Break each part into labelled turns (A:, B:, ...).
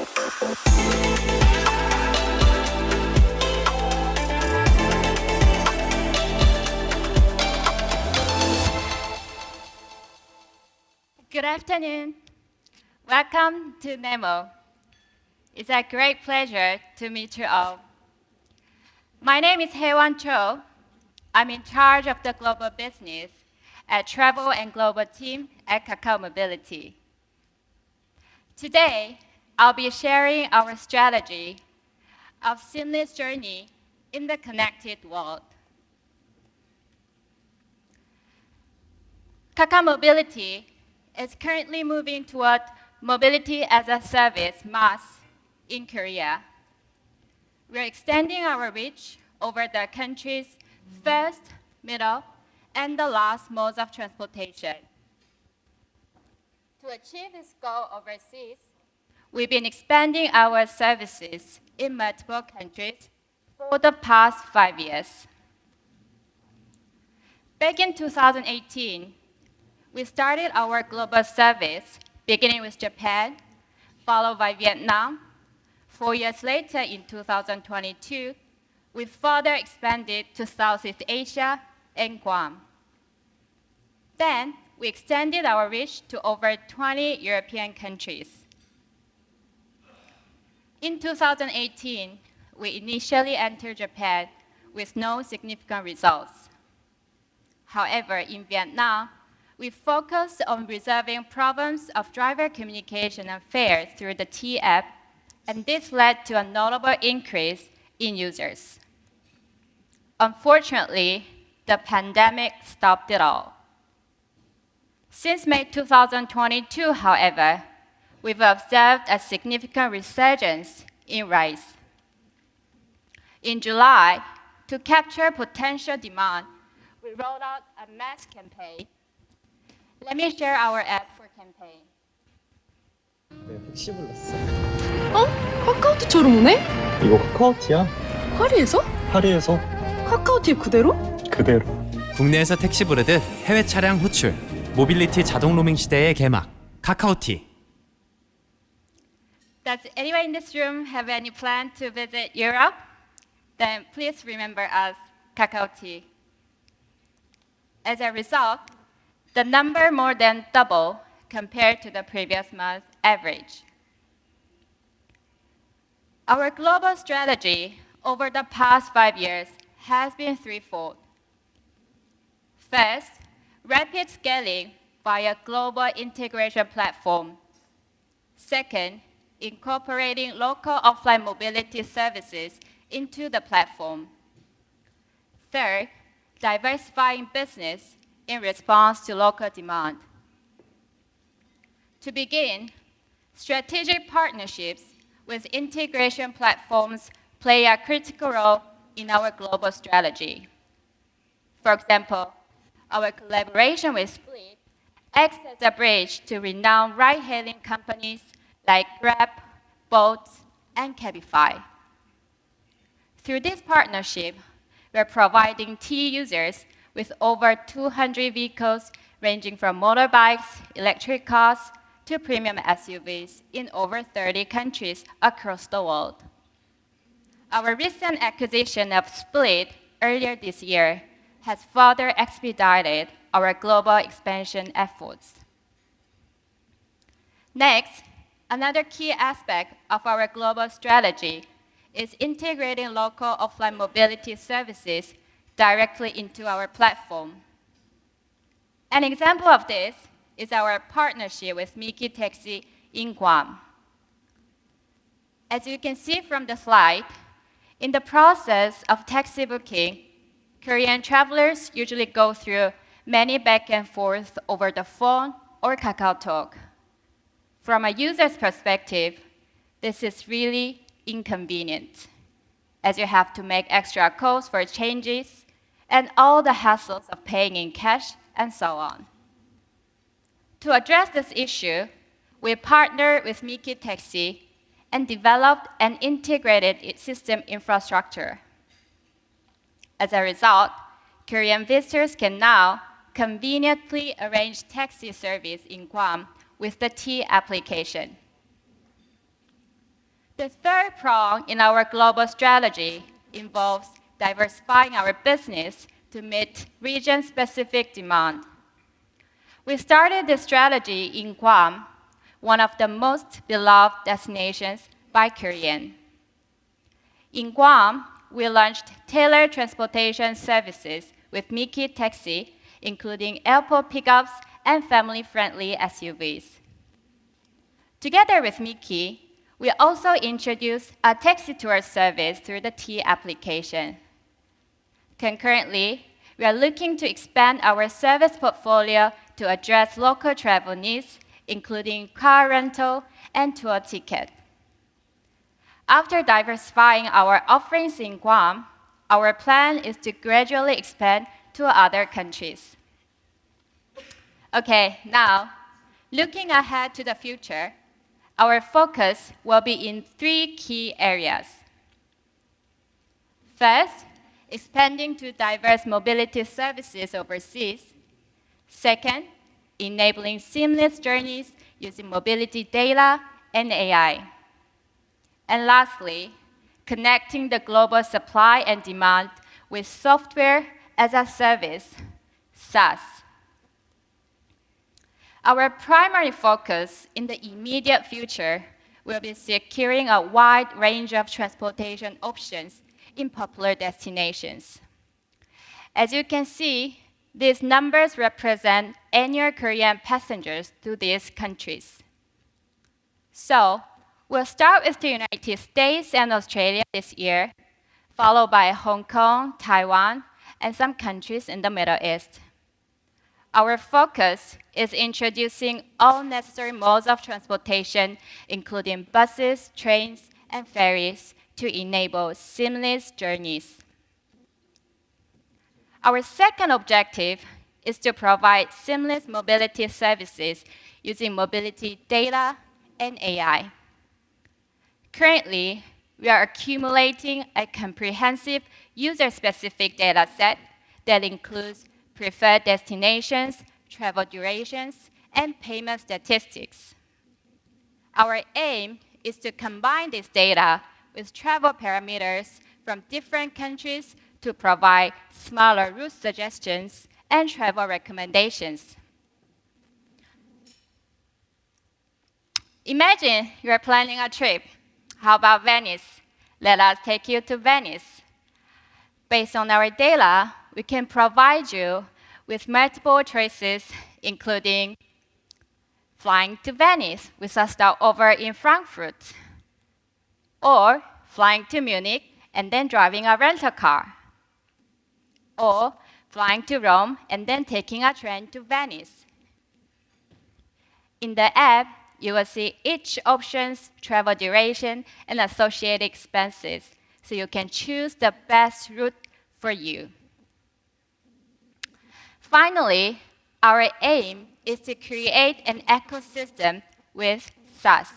A: Good afternoon. Welcome to Nemo. It's a great pleasure to meet you all. My name is Haewon Cho. I'm in charge of the global business at Travel and Global Team at Ka카오모빌리티. Today, I'll be sharing our strategy of seamless journey in the connected world. Ka카오모빌리티 is currently moving toward mobility as a service MaaS in Korea. We're extending our reach over the country's first, middle, and the last modes of transportation. To achieve this goal overseas, we've been expanding our services in multiple countries for the past 5 years. Back in 2018, we started our global service, beginning with Japan, followed by Vietnam. 4 years later, in 2022, we further expanded to Southeast Asia and Guam. Then, we extended our reach to over 20 European countries. In 2018, we initially entered Japan with no significant results. However, in Vietnam, we focused on resolving problems of driver communication and fares through the T app, and this led to a notable increase in users. Unfortunately, the pandemic stopped it all. Since May 2022, however, we've observed a significant resurgence in rides. In July, to capture potential demand, we rolled out a mass campaign. Let me share our app for campaign.
B: 네, 택시 불렀어.
C: 카카오티처럼 오네?
B: 이거 카카오티야?
C: 파리에서?
B: 파리에서
C: 카카오티 그대로?
B: 그대로.
D: 국내에서 택시 부르듯 해외 차량 호출, 모빌리티 자동 로밍 시대의 개막, 카카오티.
A: Does anyone in this room have any plan to visit Europe? Then please remember us, 카카오티. As a result, the number more than double compared to the previous month's average. Our global strategy over the past 5 years has been threefold. First, rapid scaling via global integration platform. Second, incorporating local offline mobility services into the platform. Third, diversifying business in response to local demand. To begin, strategic partnerships with integration platforms play a critical role in our global strategy. For example, our collaboration with Split acts as a bridge to renowned ride-hailing companies like Grab, Bolt, and Cabify. Through this partnership, we're providing T users with over 200 vehicles ranging from motorbikes, electric cars, to premium SUVs in over 30 countries across the world. Our recent acquisition of Split earlier this year has further expedited our global expansion efforts. Next, another key aspect of our global strategy is integrating local offline mobility services directly into our platform. An example of this is our partnership with Mickey Taxi in Guam. As you can see from the slide, in the process of taxi booking, Korean travelers usually go through many back and forth over the phone or KakaoTalk. From a user's perspective, this is really inconvenient, as you have to make extra calls for changes and all the hassles of paying in cash and so on. To address this issue, we partnered with Mickey Taxi and developed an integrated system infrastructure. As a result, Korean visitors can now conveniently arrange taxi service in Guam with the T application. The third prong in our global strategy involves diversifying our business to meet region-specific demand. We started this strategy in Guam, one of the most beloved destinations by Koreans. In Guam, we launched tailored transportation services with Mickey Taxi, including airport pickups and family-friendly SUVs. Together with Mickey, we also introduced a taxi tour service through the T application. Concurrently, we are looking to expand our service portfolio to address local travel needs, including car rental and tour ticket. After diversifying our offerings in Guam, our plan is to gradually expand to other countries. Okay, now, looking ahead to the future, our focus will be in 3 key areas. First, expanding to diverse mobility services overseas. Second, enabling seamless journeys using mobility data and AI. And lastly, connecting the global supply and demand with software as a service, SaaS. Our primary focus in the immediate future will be securing a wide range of transportation options in popular destinations. As you can see, these numbers represent annual Korean passengers to these countries. So, we'll start with the United States and Australia this year, followed by Hong Kong, Taiwan, and some countries in the Middle East. Our focus is introducing all necessary modes of transportation, including buses, trains, and ferries, to enable seamless journeys. Our second objective is to provide seamless mobility services using mobility data and AI. Currently, we are accumulating a comprehensive user-specific data set that includes preferred destinations, travel durations, and payment statistics. Our aim is to combine this data with travel parameters from different countries to provide smaller route suggestions and travel recommendations. Imagine you're planning a trip. How about Venice? Let us take you to Venice. Based on our data, we can provide you with multiple choices, including flying to Venice with a stopover in Frankfurt, or flying to Munich and then driving a rental car, or flying to Rome and then taking a train to Venice. In the app, you will see each option's travel duration and associated expenses, so you can choose the best route for you. Finally, our aim is to create an ecosystem with SaaS.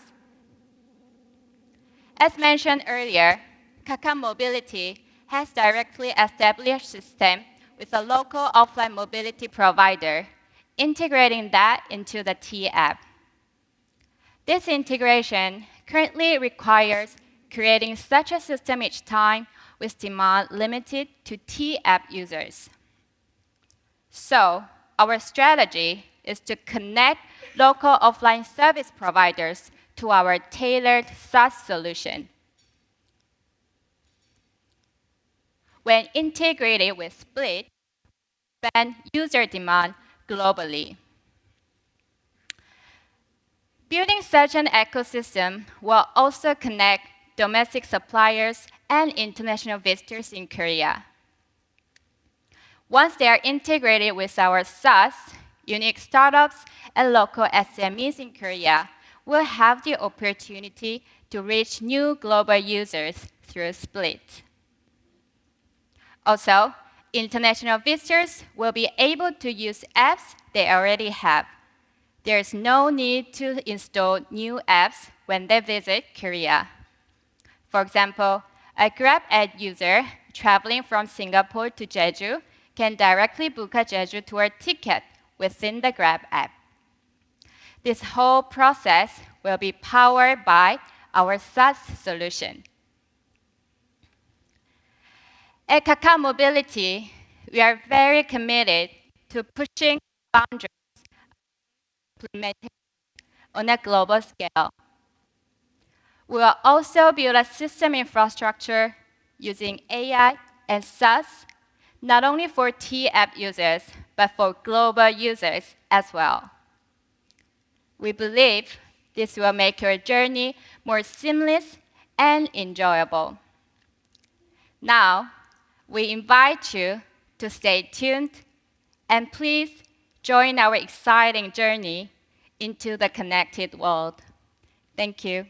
A: As mentioned earlier, Kaakaomobility has directly established a system with a local offline mobility provider, integrating that into the T app. This integration currently requires creating such a system each time with demand limited to T app users. So, our strategy is to connect local offline service providers to our tailored SaaS solution. When integrated with Split, expand user demand globally. Building such an ecosystem will also connect domestic suppliers and international visitors in Korea. Once they are integrated with our SaaS, unique startups and local SMEs in Korea will have the opportunity to reach new global users through Split. Also, international visitors will be able to use apps they already have. There is no need to install new apps when they visit Korea. For example, a Grab ad user traveling from Singapore to Jeju can directly book a Jeju tour ticket within the Grab app. This whole process will be powered by our SaaS solution. At Ka카오모빌리티, we are very committed to pushing boundaries of implementation on a global scale. We will also build a system infrastructure using AI and SaaS, not only for T-app users, but for global users as well. We believe this will make your journey more seamless and enjoyable. Now, we invite you to stay tuned and please join our exciting journey into the connected world. Thank you.